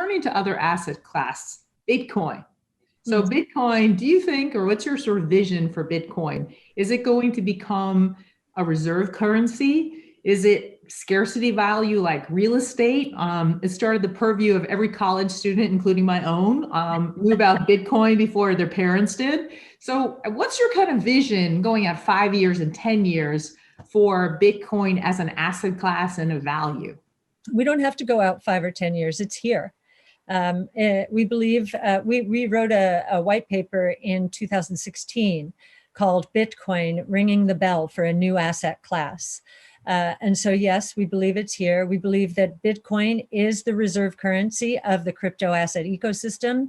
turning to other asset class, Bitcoin. So Bitcoin, do you think, or what's your sort of vision for Bitcoin? Is it going to become a reserve currency? Is it scarcity value like real estate? It started the purview of every college student, including my own, knew about Bitcoin before their parents did. So what's your kind of vision going at 5 years and 10 years for Bitcoin as an asset class and a value? We don't have to go out 5 or 10 years. It's here. We believe, we wrote a white paper in 2016 called Bitcoin Ringing the Bell for a New Asset Class. And so, yes, we believe it's here. We believe that Bitcoin is the reserve currency of the crypto asset ecosystem.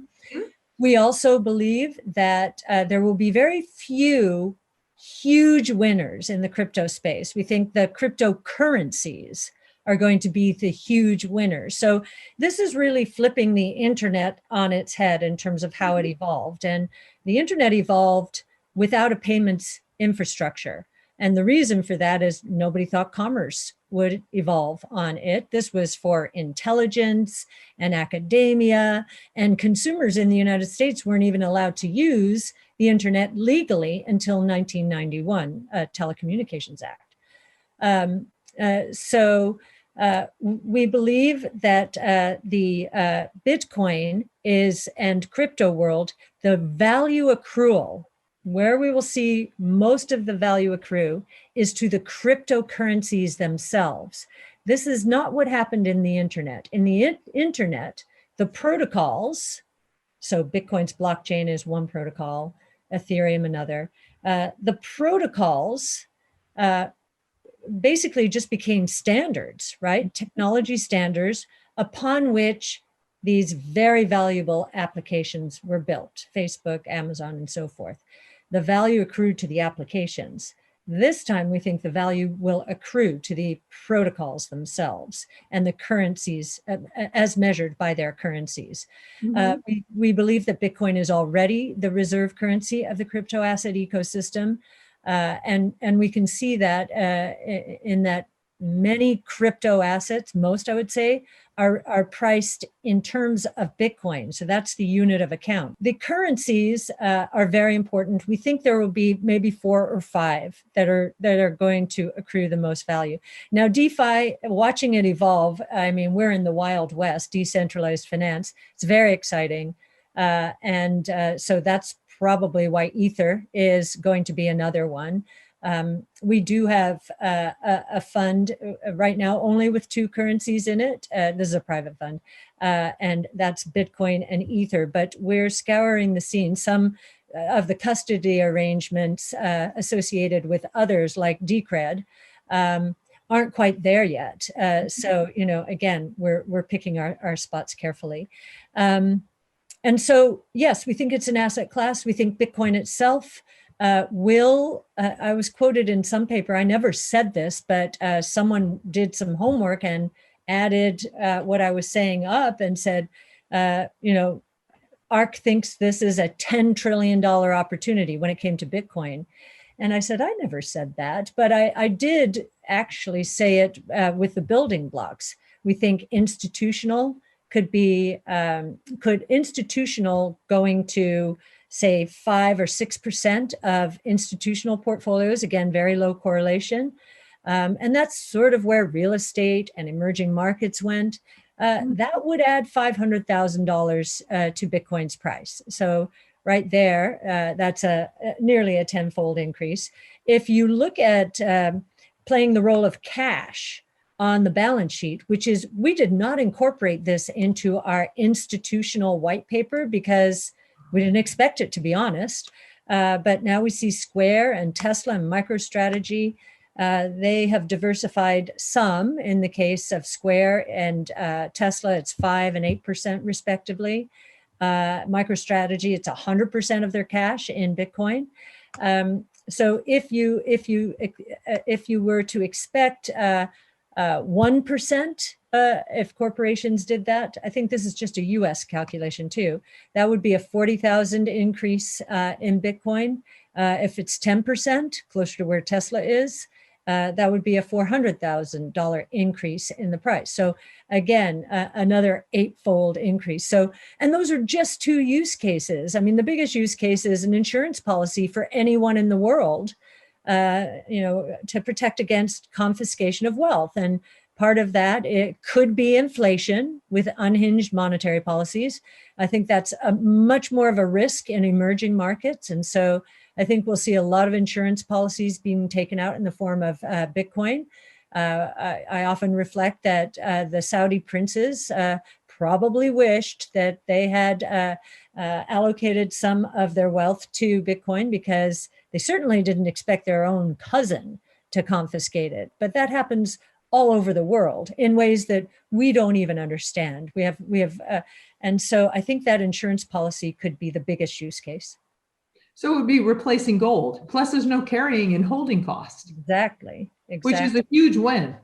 We also believe that there will be very few huge winners in the crypto space. We think the cryptocurrencies are going to be the huge winners. So this is really flipping the internet on its head in terms of how it evolved. And the internet evolved without a payments infrastructure. And the reason for that is nobody thought commerce would evolve on it. This was for intelligence and academia, and consumers in the United States weren't even allowed to use the internet legally until 1991, Telecommunications Act. We believe that the Bitcoin is, and crypto world, the value accrual, where we will see most of the value accrue is to the cryptocurrencies themselves. This is not what happened in the internet. In the internet, the protocols, so Bitcoin's blockchain is one protocol, Ethereum another, the protocols basically just became standards, right? Technology standards upon which these very valuable applications were built, Facebook, Amazon, and so forth. The value accrued to the applications. This time, we think the value will accrue to the protocols themselves and the currencies as measured by their currencies. We believe that Bitcoin is already the reserve currency of the crypto asset ecosystem. And we can see that in that many crypto assets, most I would say, are priced in terms of Bitcoin. So that's the unit of account. The currencies are very important. We think there will be maybe 4 or 5 that are going to accrue the most value. Now, DeFi, watching it evolve, I mean, we're in the Wild West, decentralized finance. It's very exciting. So that's probably why Ether is going to be another one. We do have a fund right now only with 2 currencies in it. This is a private fund, and that's Bitcoin and Ether, but we're scouring the scene. Some of the custody arrangements associated with others like Decred aren't quite there yet. So, you know, again, we're picking our spots carefully. And so, yes, we think it's an asset class. We think Bitcoin itself will, I was quoted in some paper, I never said this, but someone did some homework and added what I was saying up and said, you know, ARK thinks this is a $10 trillion opportunity when it came to Bitcoin. And I said, I never said that, but I did actually say it with the building blocks. We think institutional could be, institutional going to say 5 or 6% of institutional portfolios, again, very low correlation. And that's sort of where real estate and emerging markets went. That would add $500,000 to Bitcoin's price. So right there, that's nearly a 10-fold increase. If you look at playing the role of cash on the balance sheet, which is, we did not incorporate this into our institutional white paper because we didn't expect it, to be honest. But now we see Square and Tesla and MicroStrategy. They have diversified some. In the case of Square and Tesla, it's 5% and 8% respectively. MicroStrategy, it's 100% of their cash in Bitcoin. So if you were to expect 1%, if corporations did that, I think this is just a US calculation too, that would be a 40,000 increase in Bitcoin. If it's 10%, closer to where Tesla is, that would be a $400,000 increase in the price. So again, another 8-fold increase. So, and those are just 2 use cases. I mean, the biggest use case is an insurance policy for anyone in the world, to protect against confiscation of wealth. And part of that, it could be inflation with unhinged monetary policies. I think that's much more of a risk in emerging markets. And so I think we'll see a lot of insurance policies being taken out in the form of Bitcoin. I often reflect that the Saudi princes probably wished that they had allocated some of their wealth to Bitcoin, because they certainly didn't expect their own cousin to confiscate it. But that happens all over the world in ways that we don't even understand. And so I think that insurance policy could be the biggest use case. So it would be replacing gold. Plus, there's no carrying and holding cost. Exactly. Which is a huge win.